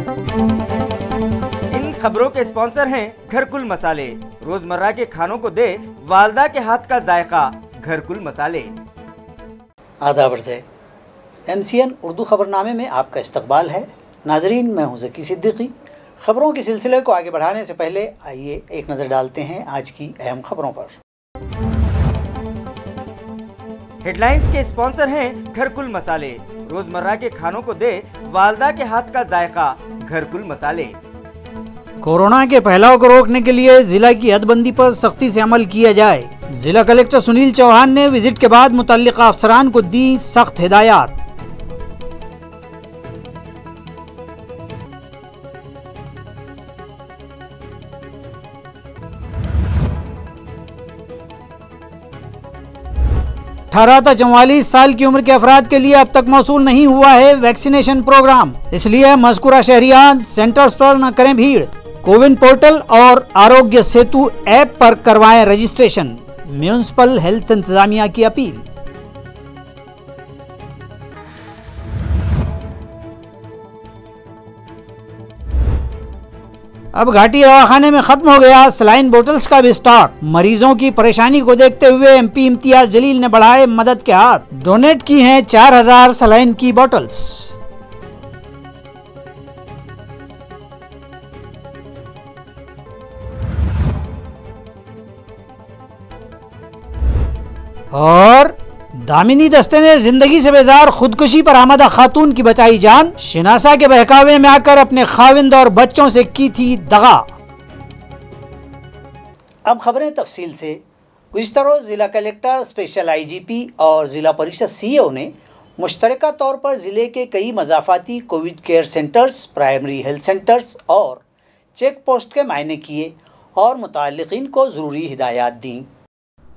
इन खबरों के स्पॉन्सर हैं घरकुल मसाले। रोजमर्रा के खानों को दे वालदा के हाथ का जायका, घरकुल मसाले। आदाब अर्ज़ है, MCN उर्दू खबरनामे में आपका इस्तकबाल है। नाजरीन, मैं हूं ज़की सिद्दीकी। खबरों के सिलसिले को आगे बढ़ाने से पहले आइए एक नज़र डालते हैं आज की अहम खबरों पर। हेडलाइंस के स्पॉन्सर हैं घरकुल मसाले। रोजमर्रा के खानों को दे वालदा के हाथ का जायका, घरकुल मसाले। कोरोना के फैलाव को रोकने के लिए जिला की हदबंदी पर सख्ती से अमल किया जाए। जिला कलेक्टर सुनील चौहान ने विजिट के बाद मुतल्लिका अफसरान को दी सख्त हिदायत। अठारह से 44 साल की उम्र के अफराद के लिए अब तक मौसूल नहीं हुआ है वैक्सीनेशन प्रोग्राम, इसलिए मज़कूरा शहरियान सेंटर्स पर न करें भीड़। कोविन पोर्टल और आरोग्य सेतु ऐप पर करवाएं रजिस्ट्रेशन, म्यूनिसिपल हेल्थ इंतजामिया की अपील। अब घाटी दवाखाने में खत्म हो गया सलाइन बोतल्स का भी स्टॉक। मरीजों की परेशानी को देखते हुए MP इम्तियाज जलील ने बढ़ाए मदद के हाथ। डोनेट की हैं 4000 सलाइन की बोतल्स। और दामिनी दस्ते ने जिंदगी से बेजार खुदकुशी पर आमदा खातून की बचाई जान। शिनासा के बहकावे में आकर अपने खाविंद और बच्चों से की थी दगा। अब खबरें तफसील से। गुज़िश्ता रोज़ जिला कलेक्टर, स्पेशल IGP और जिला परिषद CEO ने मुश्तरका तौर पर ज़िले के कई मज़ाफ़ाती COVID care centres, primary health centres और चेक पोस्ट के मायने किए और मुताल्लिक़ीन को ज़रूरी हिदायत दी।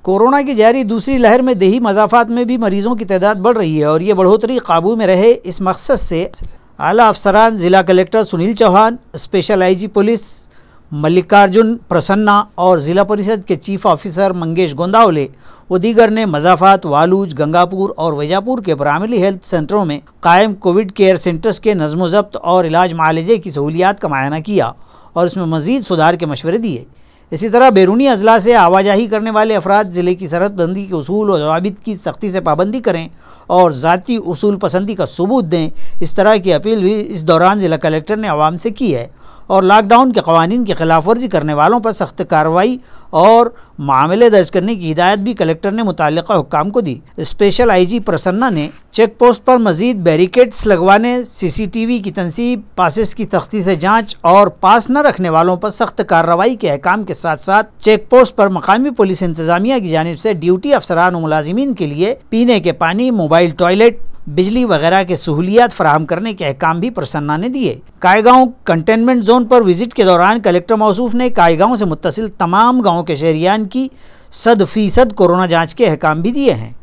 कोरोना की जारी दूसरी लहर में देही मज़ाफ़ात में भी मरीज़ों की तादाद बढ़ रही है और ये बढ़ोतरी काबू में रहे, इस मकसद से आला अफसरान जिला collector Sunil Chauhan, special IG police Mallikarjun Prasanna और ज़िला परिषद के चीफ ऑफिसर मंगेश गोंदावले व दीगर ने मज़ाफ़ात, वालूज, गंगापुर और वजापुर के प्राइमरी हेल्थ सेंटरों में कायम कोविड केयर सेंटर्स के नज़्म ज़ब्त और इलाज मालजे की सहूलियात का मुआयना किया और इसमें मज़ीद सुधार के मशवरे दिए। इसी तरह बैरूनी अजला से आवाजाही करने वाले अफराद ज़िले की सरहदबंदी के उसूल और ज़वाबित की सख्ती से पाबंदी करें और ज़ाती उसूल पसंदी का सबूत दें। इस तरह की अपील भी इस दौरान ज़िला कलेक्टर ने आवाम से की है और लॉकडाउन के क़वानीन की खिलाफ वर्जी करने वालों पर सख्त कार्रवाई और मामले दर्ज करने की हिदायत भी कलेक्टर ने मुताल्लिक़ा हुक्काम को दी। स्पेशल IG प्रसन्ना ने चेक पोस्ट पर मज़ीद बैरिकेड्स लगवाने, CCTV की तनसीब, पासेस की सख्ती से जांच और पास न रखने वालों पर सख्त कार्रवाई के अहकाम के साथ साथ चेक पोस्ट पर मकामी पुलिस इंतजामिया की जानिब से ड्यूटी अफसरान और मुलाजिमीन के लिए पीने के पानी, मोबाइल टॉयलेट, बिजली वगैरह के सहूलियात फराहम करने के अहकाम भी प्रसन्ना ने दिए। कायगांव कंटेनमेंट जोन पर विजिट के दौरान कलेक्टर मौसूफ ने कायगांव से मुत्तसिल तमाम गाँव के शहरियान की 100% कोरोना जाँच के अहकाम भी दिए हैं।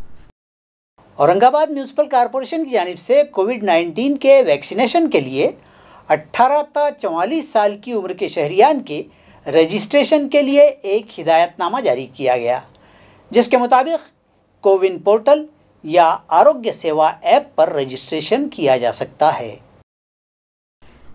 औरंगाबाद म्यूनिसिपल कॉरपोरेशन की जानिब से कोविड-19 के वैक्सीनेशन के लिए 18 से 44 साल की उम्र के शहरियान के रजिस्ट्रेशन के लिए एक हिदायतनामा जारी किया गया, जिसके मुताबिक कोविन पोर्टल या आरोग्य सेवा ऐप पर रजिस्ट्रेशन किया जा सकता है।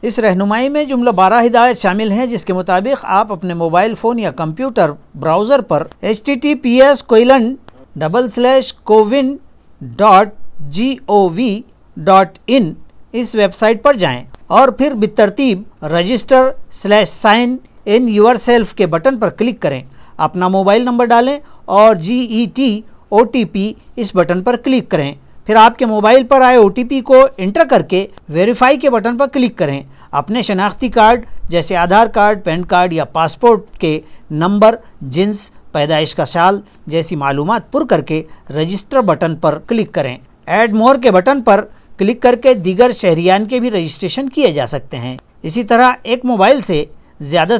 इस रहनुमाई में जुमला 12 हिदायत शामिल हैं, जिसके मुताबिक आप अपने मोबाइल फ़ोन या कंप्यूटर ब्राउज़र पर https://cowin.gov.in इस वेबसाइट पर जाएं और फिर बितरतीब रजिस्टर/साइन इन योरसेल्फ के बटन पर क्लिक करें। अपना मोबाइल नंबर डालें और GET OTP इस बटन पर क्लिक करें। फिर आपके मोबाइल पर आए OTP को इंटर करके वेरीफाई के बटन पर क्लिक करें। अपने शनाख्ती कार्ड जैसे आधार कार्ड, पैन कार्ड या पासपोर्ट के नंबर, जिन्स, पैदाइश का साल जैसी मालूमात पुर करके रजिस्टर बटन पर क्लिक करें। ऐड मोर के बटन पर क्लिक करके दीगर शहरियान के भी रजिस्ट्रेशन किए जा सकते हैं। इसी तरह एक मोबाइल से ज़्यादा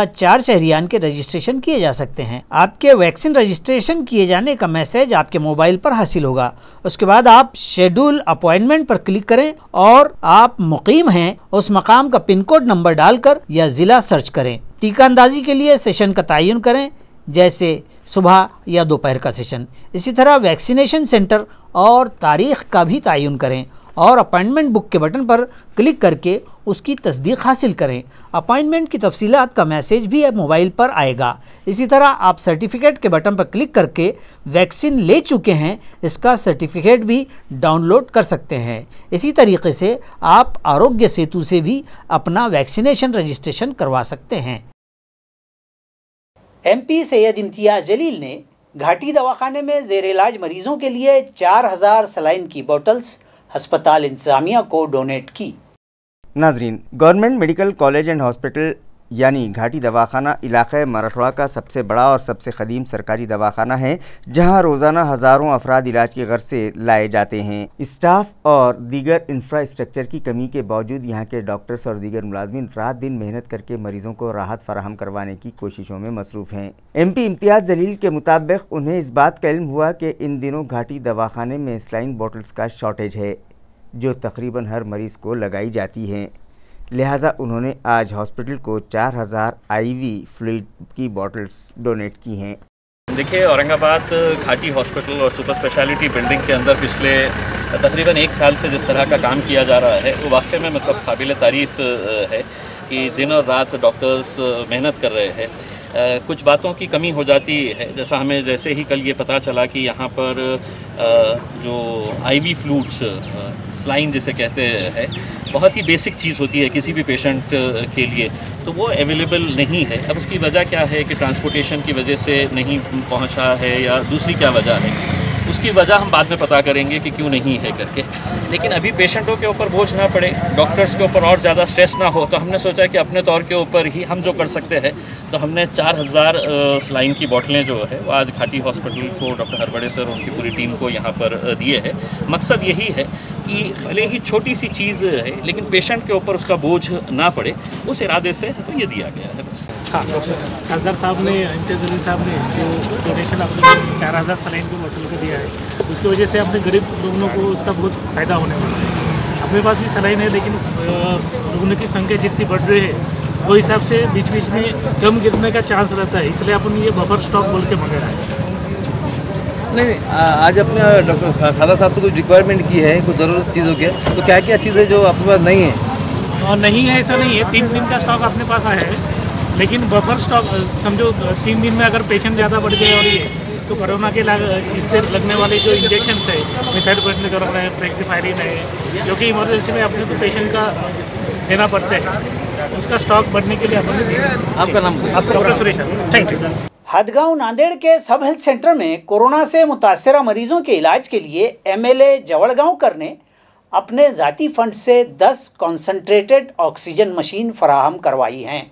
4 शहरियान के रजिस्ट्रेशन किए जा सकते हैं। आपके वैक्सीन रजिस्ट्रेशन किए जाने का मैसेज आपके मोबाइल पर हासिल होगा। उसके बाद आप शेड्यूल अपॉइंटमेंट पर क्लिक करें और आप मुकीम हैं उस मकाम का पिन कोड नंबर डालकर या ज़िला सर्च करें। टीका अंदाजी के लिए सेशन का तयन करें, जैसे सुबह या दोपहर का सेशन। इसी तरह वैक्सीनेशन सेंटर और तारीख का भी तयन करें और अपॉइंटमेंट बुक के बटन पर क्लिक करके उसकी तस्दीक हासिल करें। अपॉइंटमेंट की तफसीलात का मैसेज भी अब मोबाइल पर आएगा। इसी तरह आप सर्टिफिकेट के बटन पर क्लिक करके वैक्सीन ले चुके हैं इसका सर्टिफिकेट भी डाउनलोड कर सकते हैं। इसी तरीके से आप आरोग्य सेतु से भी अपना वैक्सीनेशन रजिस्ट्रेशन करवा सकते हैं। MP सैयद इम्तियाज़ जलील ने घाटी दवाखाने में ज़ेर इलाज मरीजों के लिए 4000 सलाइन की बोतल्स अस्पताल इंतज़ामिया को डोनेट की। नाजरीन, government medical college and hospital यानी घाटी दवाखाना इलाक़े मराठवाड़ा का सबसे बड़ा और सबसे क़दीम सरकारी दवाखाना है, जहां रोज़ाना हज़ारों अफराद इलाज की गर्ज से लाए जाते हैं। स्टाफ और दीगर इंफ्रास्ट्रक्चर की कमी के बावजूद यहाँ के डॉक्टर्स और दीगर मुलाजमीन रात दिन मेहनत करके मरीज़ों को राहत फराहम करवाने की कोशिशों में मसरूफ़ हैं। MP इम्तियाज़ जलील के मुताबिक उन्हें इस बात का इल्म हुआ कि इन दिनों घाटी दवाखाने में सलाइन बॉटल्स का शॉर्टेज है, जो तकरीबन हर मरीज़ को लगाई जाती हैं। लिहाजा उन्होंने आज हॉस्पिटल को 4000 IV फ्लूइड की बॉटल्स डोनेट की हैं। देखिए, औरंगाबाद घाटी हॉस्पिटल और सुपर स्पेशलिटी बिल्डिंग के अंदर पिछले तकरीबन 1 साल से जिस तरह का काम किया जा रहा है वो वाकई में मतलब काबिल तारीफ़ है कि दिन और रात डॉक्टर्स मेहनत कर रहे हैं। कुछ बातों की कमी हो जाती है, जैसा हमें जैसे ही कल ये पता चला कि यहाँ पर जो IV फ्लूइड्स सलाइन जिसे कहते हैं बहुत ही बेसिक चीज़ होती है किसी भी पेशेंट के लिए, तो वो अवेलेबल नहीं है। अब उसकी वजह क्या है कि ट्रांसपोर्टेशन की वजह से नहीं पहुंचा है या दूसरी क्या वजह है, उसकी वजह हम बाद में पता करेंगे कि क्यों नहीं है करके। लेकिन अभी पेशेंटों के ऊपर बोझ ना पड़े, डॉक्टर्स के ऊपर और ज़्यादा स्ट्रेस ना हो, तो हमने सोचा कि अपने तौर के ऊपर ही हम जो कर सकते हैं, तो हमने 4000 सलाइन की बोतलें जो है वो आज घाटी हॉस्पिटल को डॉक्टर हरबड़े सर और उनकी पूरी टीम को यहाँ पर दिए हैं। मकसद यही है कि भले ही छोटी सी चीज़ है लेकिन पेशेंट के ऊपर उसका बोझ ना पड़े, उस इरादे से तो ये दिया गया है बस। हाँ, खासदार साहब ने, इम्तियाज़ जलील साहब ने जो डोनेशन अपने 4000 सलाइन की बोतल को दिया है, उसकी वजह से अपने गरीब लोगों को उसका बहुत फ़ायदा होने वाला है। अपने पास भी सलाइन है लेकिन लोगों की संख्या जितनी बढ़ रही है वो हिसाब से बीच बीच में कम गिरने का चांस रहता है, इसलिए अपन ये बफर स्टॉक बोल के मंगा रहे हैं। नहीं, आज अपने डॉक्टर खादा साहब से कुछ रिक्वायरमेंट की है, कुछ ज़रूरत चीज़ों की, तो क्या क्या चीज़ है जो आपके पास नहीं है? और नहीं है ऐसा नहीं है, 3 दिन का स्टॉक अपने पास आया है, लेकिन बफर स्टॉक समझो 3 दिन में अगर पेशेंट ज़्यादा बढ़ जाए और ये तो कोरोना के इससे लगने वाले जो इंजेक्शंस है, मेथाडोप्रेडनिजोलोन है, फ्लेक्सीफायरिन है, जो कि इमरजेंसी में अपने को पेशेंट का देना पड़ता है, उसका स्टॉक बढ़ने के लिए अपने दिया। आपका नाम? Doctor Suresh. Thank you. Hadgaon Nanded के सब हेल्थ सेंटर में कोरोना से मुतासरा मरीजों के इलाज के लिए MLA जवड़गांवकर ने अपने ज़ाती फंड से 10 कॉन्सनट्रेटेड ऑक्सीजन मशीन फराहम करवाई हैं।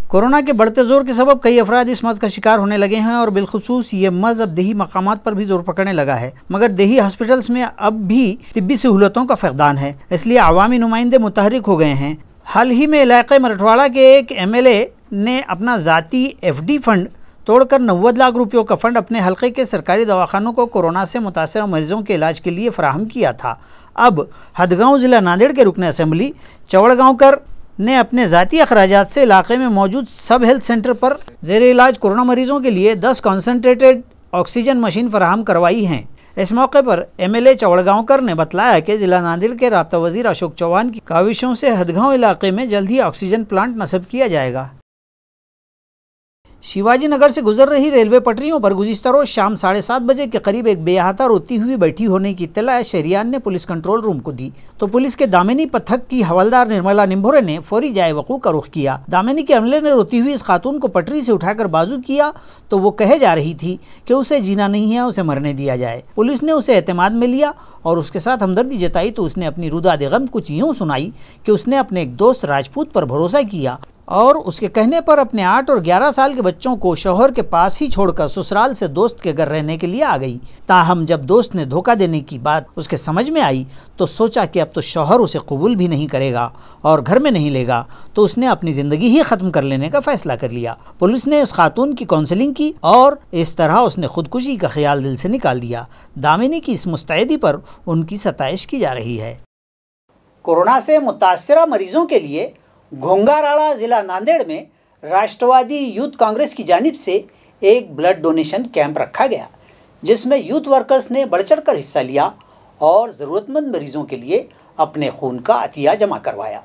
कोरोना के बढ़ते जोर के सबब कई अफराद इस मर्ज का शिकार होने लगे हैं और बिलखुसूस ये मर्ज अब देही मकामात पर भी जोर पकड़ने लगा है, मगर देही हॉस्पिटल्स में अब भी तिब्बी सहूलतों का फकदान है, इसलिए अवामी नुमाइंदे मुतहरिक हो गए हैं। हाल ही में इलाक़े मराठवाड़ा के एक MLA ने अपना ज़ाती FD फंड तोड़कर 90 लाख रुपयों का फंड अपने हल्के के सरकारी दवाखानों को कोरोना से मुतासर मरीजों के इलाज के लिए फराहम किया था। अब हदगांव ज़िला नांदेड़ के रुकन असम्बली चवड़गांवकर ने अपने ज़ाती अखराजात से इलाके में मौजूद सब हेल्थ सेंटर पर ज़ेर इलाज कोरोना मरीजों के लिए 10 कॉन्सनट्रेटेड ऑक्सीजन मशीन फराहम करवाई हैं। इस मौके पर MLA चवड़गांवकर ने बतलाया कि जिला नांदेड़ के राब्ता वजीर अशोक चौहान की काविशों से हदगांव इलाके में जल्द ही ऑक्सीजन प्लांट नस्ब किया जाएगा। शिवाजी नगर से गुजर रही रेलवे पटरियों पर गुज़िश्ता रोज शाम 7:30 बजे के करीब एक बेअहाता रोती हुई बैठी होने की इत्तला शहरियान ने पुलिस कंट्रोल रूम को दी, तो पुलिस के दामिनी पथक की हवलदार निर्मला निम्भोरे ने फौरी जाए वकू का रुख किया। दामिनी के अमले ने रोती हुई इस खातून को पटरी से उठाकर बाजू किया तो वो कहे जा रही थी कि उसे जीना नहीं है, उसे मरने दिया जाए। पुलिस ने उसे एतमाद में लिया और उसके साथ हमदर्दी जताई तो उसने अपनी रुदाद गम कुछ यूँ सुनाई कि उसने अपने एक दोस्त राजपूत पर भरोसा किया और उसके कहने पर अपने 8 और 11 साल के बच्चों को शौहर के पास ही छोड़कर ससुराल से दोस्त के घर रहने के लिए आ गई। ताहम जब दोस्त ने धोखा देने की बात उसके समझ में आई तो सोचा कि अब तो शौहर उसे कबूल भी नहीं करेगा और घर में नहीं लेगा, तो उसने अपनी ज़िंदगी ही ख़त्म कर लेने का फ़ैसला कर लिया। पुलिस ने इस खातून की काउंसलिंग की और इस तरह उसने खुदकुशी का ख्याल दिल से निकाल दिया। दामिनी की इस मुस्तैदी पर उनकी सताइश की जा रही है। कोरोना से मुतासरा मरीजों के लिए घोंगाराड़ा ज़िला नांदेड़ में राष्ट्रवादी यूथ कांग्रेस की जानिब से एक ब्लड डोनेशन कैंप रखा गया, जिसमें यूथ वर्कर्स ने बढ़ चढ़ कर हिस्सा लिया और ज़रूरतमंद मरीजों के लिए अपने खून का अतिया जमा करवाया,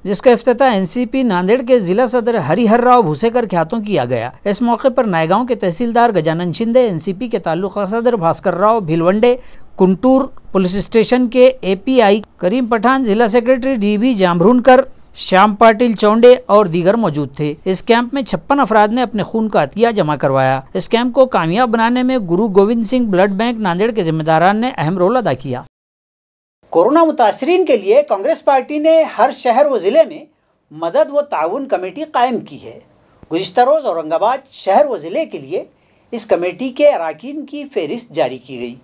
जिसका इफ्तिताह एनसीपी नांदेड़ के जिला सदर हरिहर राव भूसेकर के हाथों किया गया। इस मौके पर नायगांव के तहसीलदार गजानन शिंदे, एनसीपी के ताल्लुका सदर भास्कर राव भिलवंडे, कुंटूर पुलिस स्टेशन के एपीआई करीम पठान, जिला सेक्रेटरी डीबी जामरूनकर, श्याम पाटिल चौंडे और दीगर मौजूद थे। इस कैंप में 56 अफराद ने अपने खून का अतिया जमा करवाया। इस कैंप को कामयाब बनाने में गुरु गोविंद सिंह ब्लड बैंक नांदेड़ के जिम्मेदारान ने अहम रोल अदा किया। कोरोना मुतासरीन के लिए कांग्रेस पार्टी ने हर शहर व ज़िले में मदद व ताउन कमेटी कायम की है। गुज़िश्ता रोज़ औरंगाबाद शहर व ज़िले के लिए इस कमेटी के अरकान की फहरिस्त जारी की गई।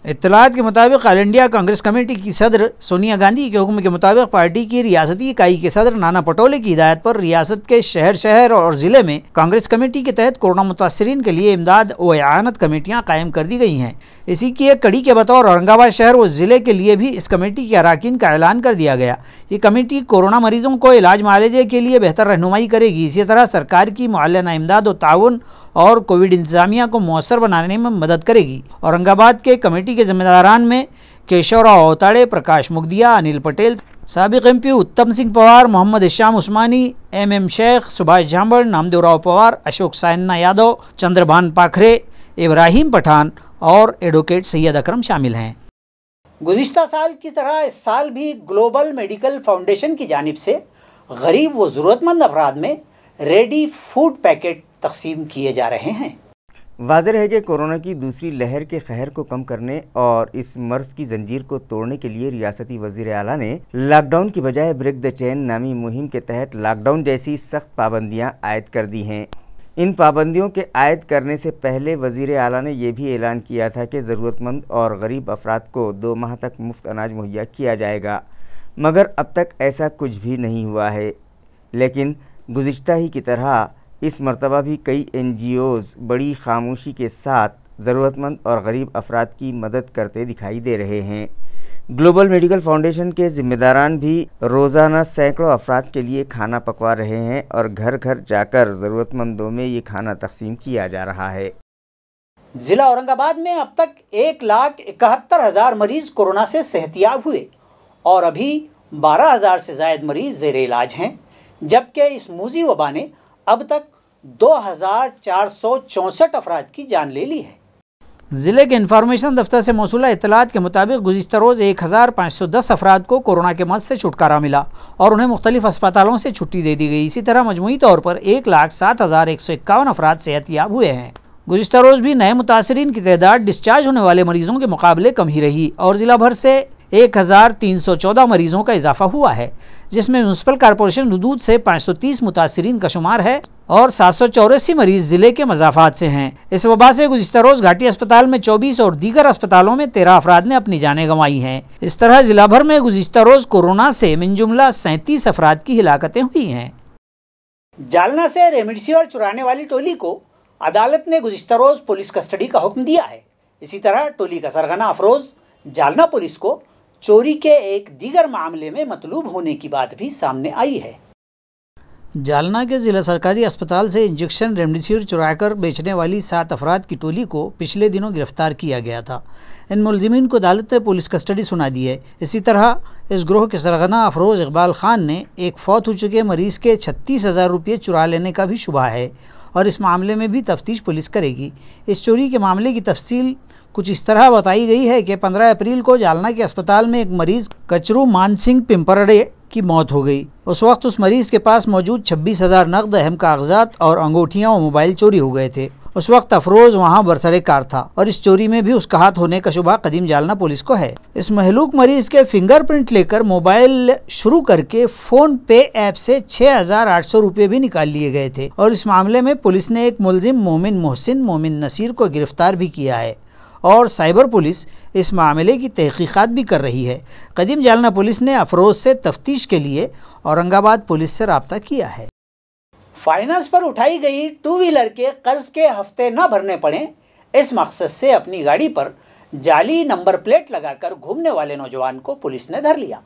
इत्तलात के मुताबिक ऑल इंडिया कांग्रेस कमेटी की सदर सोनिया गांधी के हुक्म के मुताबिक पार्टी की रियासती इकाई के सदर नाना पटोले की हिदायत पर रियासत के शहर शहर और ज़िले में कांग्रेस कमेटी के तहत कोरोना मुतासरीन के लिए इमदाद व इआनत कमेटियाँ कायम कर दी गई हैं। इसी की एक कड़ी के बतौर औरंगाबाद शहर व ज़िले के लिए भी इस कमेटी के अरकान का ऐलान कर दिया गया। ये कमेटी कोरोना मरीजों को इलाज मुआलजे के लिए बेहतर रहनुमाई करेगी। इसी तरह सरकार की मुअल्लना इमदाद व ताउन और कोविड इंतजामिया को मौसर बनाने में मदद करेगी। औरंगाबाद के कमेटी के जिम्मेदारान में केशवराव अवताड़े, प्रकाश मुगदिया, अनिल पटेल, साबिक एमपी उत्तम सिंह पवार, मोहम्मद इशाम उस्मानी, एम शेख, सुभाष झांबड़, नामदेवराव पवार, अशोक सायन्ना यादव, चंद्रभान पाखरे, इब्राहिम पठान और एडवोकेट सैयद अकरम शामिल हैं। गुज़िश्ता साल की तरह इस साल भी ग्लोबल मेडिकल फाउंडेशन की जानिब से गरीब व ज़रूरतमंद अफराद में रेडी फूड पैकेट तकसीम किए जा रहे हैं। वाज़ेह है कि कोरोना की दूसरी लहर के कहर को कम करने और इस मर्ज की जंजीर को तोड़ने के लिए रियासती वज़ीर आला ने लॉकडाउन की बजाय ब्रेक द चेन नामी मुहिम के तहत लॉकडाउन जैसी सख्त पाबंदियां आयद कर दी हैं। इन पाबंदियों के आयद करने से पहले वज़ीर आला ने यह भी ऐलान किया था कि ज़रूरतमंद और गरीब अफराद को 2 माह तक मुफ्त अनाज मुहैया किया जाएगा, मगर अब तक ऐसा कुछ भी नहीं हुआ है। लेकिन गुज़िश्ता ही की तरह इस मरतबा भी कई NGOs बड़ी खामोशी के साथ ज़रूरतमंद और गरीब अफराद की मदद करते दिखाई दे रहे हैं। ग्लोबल मेडिकल फाउंडेशन के ज़िम्मेदारान भी रोज़ाना सैकड़ों अफराद के लिए खाना पकवा रहे हैं और घर घर जाकर ज़रूरतमंदों में ये खाना तकसीम किया जा रहा है। ज़िला औरंगाबाद में अब तक 1,71,000 मरीज़ कोरोना से सेहतियाब हुए और अभी 12,000 से ज़ायद मरीज़ ज़ेर इलाज हैं, जबकि इस मूजी वबा ने अब तक 2,464 अफराद की जान ले ली है। ज़िले के इंफॉर्मेशन दफ्तर से मौसूला इत्तलात के मुताबिक गुज़िश्ता रोज़ 1,510 अफराद को कोरोना के मर्ज़ से छुटकारा मिला और उन्हें मुख्तलिफ अस्पतालों से छुट्टी दे दी गई। इसी तरह मजमूई तौर पर 1,07,151 अफराद सेहतियाब हुए हैं। गुज़िश्ता रोज़ भी नए मुतासरीन की तादाद डिस्चार्ज होने वाले मरीज़ों के मुकाबले कम ही रही और ज़िला भर से 1,314 मरीज़ों का इजाफा हुआ है, जिसमें म्यूनसिपल कॉरपोरेशन हदूद से 530 मुतासरीन का शुमार है और 784 मरीज़ ज़िले के मज़ाफ़ात से हैं। इस वबा से गुज़िश्ता रोज़ घाटी अस्पताल में 24 और दीगर अस्पतालों में 13 अफराद ने अपनी जानें गंवाई हैं। इस तरह ज़िला भर में गुज़िश्ता रोज़ कोरोना से मिनजुमला 37 अफराद की हिलाकतें हुई हैं। जालना से रेमडेसिविर चुराने वाली टोली को अदालत ने गुज़िश्ता रोज़ पुलिस कस्टडी का हुक्म दिया है। इसी तरह टोली का सरगना अफरोज़ जालना पुलिस को चोरी के एक दीगर मामले में मतलूब होने की बात भी सामने आई है। जालना के ज़िला सरकारी अस्पताल से इंजेक्शन रेमडेसिविर चुराकर बेचने वाली 7 अफराद की टोली को पिछले दिनों गिरफ्तार किया गया था। इन मुलजिमीन को अदालत ने पुलिस कस्टडी सुना दी है। इसी तरह इस ग्रोह के सरगना अफरोज़ इकबाल ख़ान ने एक फौत हो चुके मरीज़ के 36,000 रुपये चुरा लेने का भी शुबा है और इस मामले में भी तफ्तीश पुलिस करेगी। इस चोरी के मामले की तफसील कुछ इस तरह बताई गई है कि 15 अप्रैल को जालना के अस्पताल में एक मरीज़ कचरू मान सिंह पिंपरड़े की मौत हो गई। उस वक्त उस मरीज़ के पास मौजूद 26,000 नकद, अहम कागजात और अंगूठियाँ और मोबाइल चोरी हो गए थे। उस वक्त अफरोज़ वहाँ बरसरे कार था और इस चोरी में भी उसका हाथ होने का शुबा कदीम जालना पुलिस को है। इस महलूक मरीज़ के फिंगरप्रिंट लेकर मोबाइल शुरू करके फ़ोन पे ऐप से 6,800 रुपये भी निकाल लिए गए थे और इस मामले में पुलिस ने एक मुलजिम मोमिन मोहसिन मोमिन नसीर को गिरफ्तार भी किया है और साइबर पुलिस इस मामले की तहकीकात भी कर रही है। कदीम जालना पुलिस ने अफरोज़ से तफ्तीश के लिए औरंगाबाद पुलिस से रब्ता किया है। फाइनेंस पर उठाई गई 2 व्हीलर के कर्ज के हफ्ते न भरने पड़े, इस मकसद से अपनी गाड़ी पर जाली नंबर प्लेट लगाकर घूमने वाले नौजवान को पुलिस ने धर लिया।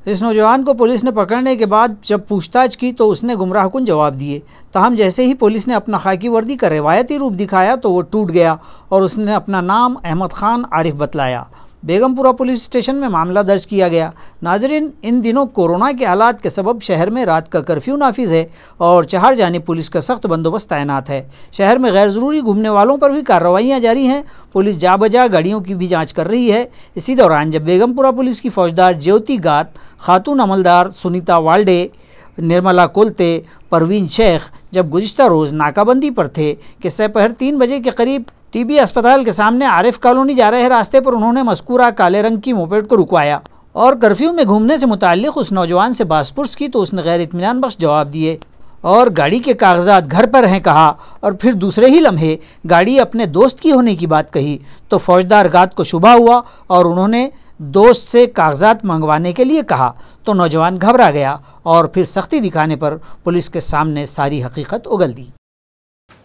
इस नौजवान को पुलिस ने पकड़ने के बाद जब पूछताछ की तो उसने गुमराहकुन जवाब दिए। ताहम जैसे ही पुलिस ने अपना खाकी वर्दी का रिवायती रूप दिखाया तो वो टूट गया और उसने अपना नाम अहमद ख़ान आरिफ बतलाया। बेगमपुरा पुलिस स्टेशन में मामला दर्ज किया गया। नाजरीन, इन दिनों कोरोना के हालात के सबब शहर में रात का कर्फ्यू नाफिज है और चार जानिब पुलिस का सख्त बंदोबस्त तैनात है। शहर में गैर ज़रूरी घूमने वालों पर भी कार्रवाइयाँ जारी हैं। पुलिस जा बजा गाड़ियों की भी जाँच कर रही है। इसी दौरान जब बेगमपुरा पुलिस की फौजदार ज्योति गात, खातून अमलदार सुनीता वाल्डे, निर्मला कोलते, परवीन शेख जब गुज़िश्ता रोज़ नाकाबंदी पर थे कि दोपहर 3 बजे के करीब टीबी अस्पताल के सामने आरिफ कॉलोनी जा रहे रास्ते पर उन्होंने मस्कूरा काले रंग की मोपेड को रुकवाया और कर्फ्यू में घूमने से मुताल्लिक़ उस नौजवान से बासपुर्स की तो उसने गैर इत्मीनान बख्श जवाब दिए और गाड़ी के कागजात घर पर हैं कहा और फिर दूसरे ही लम्हे गाड़ी अपने दोस्त की होने की बात कही तो फौजदार गात को शुबा हुआ और उन्होंने दोस्त से कागजात मंगवाने के लिए कहा तो नौजवान घबरा गया और फिर सख्ती दिखाने पर पुलिस के सामने सारी हकीकत उगल दी।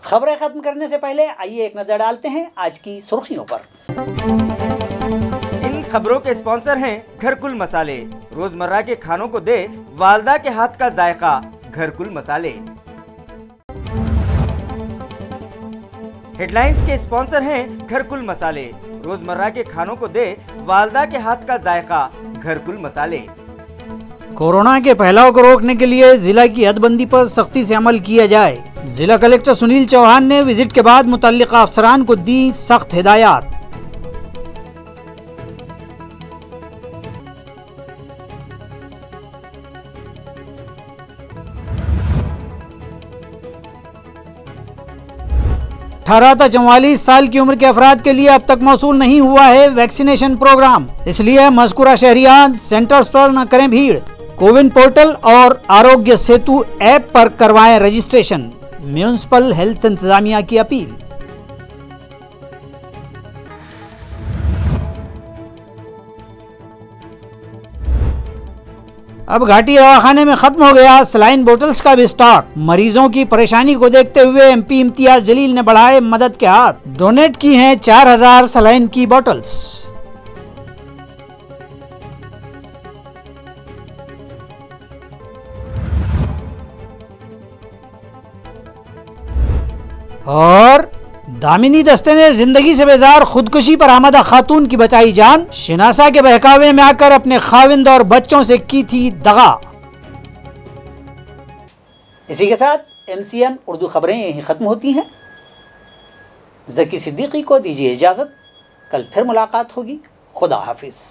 खबरें खत्म करने से पहले आइए एक नजर डालते हैं आज की सुर्खियों पर। इन खबरों के स्पॉन्सर हैं घरकुल मसाले। रोजमर्रा के खानों को दे वालदा के हाथ का जायका, घरकुल मसाले। हेडलाइंस के स्पॉन्सर हैं घरकुल मसाले। रोजमर्रा के खानों को दे वालदा के हाथ का जायका, घरकुल मसाले। कोरोना के फैलाव को रोकने के लिए जिला की हदबंदी पर सख्ती से अमल किया जाए। जिला कलेक्टर सुनील चौहान ने विजिट के बाद मुतल्लिका अफसरान को दी सख्त हिदायत। अठारह से 44 साल की उम्र के अफराद के लिए अब तक मौसूल नहीं हुआ है वैक्सीनेशन प्रोग्राम, इसलिए मज़कूरा शहरियान सेंटर्स पर न करें भीड़। कोविन पोर्टल और आरोग्य सेतु ऐप पर करवाएं रजिस्ट्रेशन, म्यूनिसिपल हेल्थ इंतजामिया की अपील। अब घाटी दवाखाने में खत्म हो गया सलाइन बोतल्स का भी स्टॉक। मरीजों की परेशानी को देखते हुए एमपी इम्तियाज जलील ने बढ़ाए मदद के हाथ, डोनेट की हैं 4000 सलाइन की बोतल्स। और दामिनी दस्ते ने जिंदगी से बेजार खुदकुशी पर आमदा खातून की बचाई जान। शिनासा के बहकावे में आकर अपने खाविंद और बच्चों से की थी दगा। इसी के साथ MCN उर्दू खबरें यहीं ख़त्म होती हैं। ज़की सिद्दीकी को दीजिए इजाज़त, कल फिर मुलाकात होगी। खुदा हाफिज़।